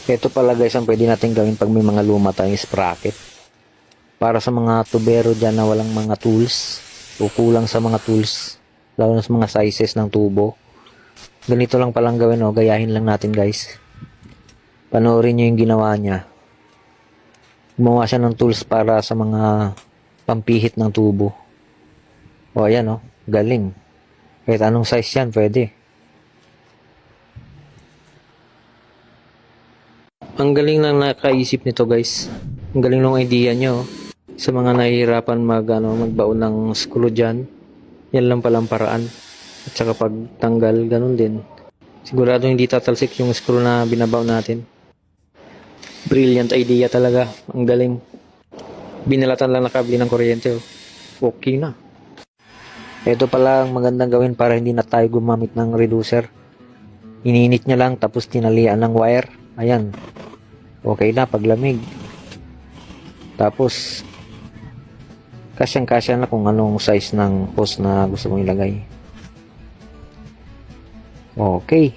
Ito pala guys ang pwede natin gawin pag may mga luma tayong sprocket. Para sa mga tubero dyan na walang mga tools o kulang sa mga tools, lalo na sa mga sizes ng tubo. Ganito lang palang gawin, o gayahin lang natin guys. Panoorin nyo yung ginawa niya. Gumawa siya ng tools para sa mga pampihit ng tubo. O ayan o, galing. Kahit anong size yan, pwede. Ang galing lang nakaisip nito guys. Ang galing ng idea nyo. Sa mga nahihirapan magbaon ng screw dyan, yan lang palang paraan. At saka pagtanggal, ganun din. Sigurado hindi tatalsik yung screw na binabaw natin. Brilliant idea talaga. Ang galing. Binalatan lang na kable ng kuryente. Oh. Okay na. Ito pala ang magandang gawin para hindi na tayo gumamit ng reducer. Ininit nyo lang tapos tinalian ng wire. Ayan. Okay na paglamig. Tapos kasyang-kasya na kung anong size ng post na gusto mong ilagay. Okay.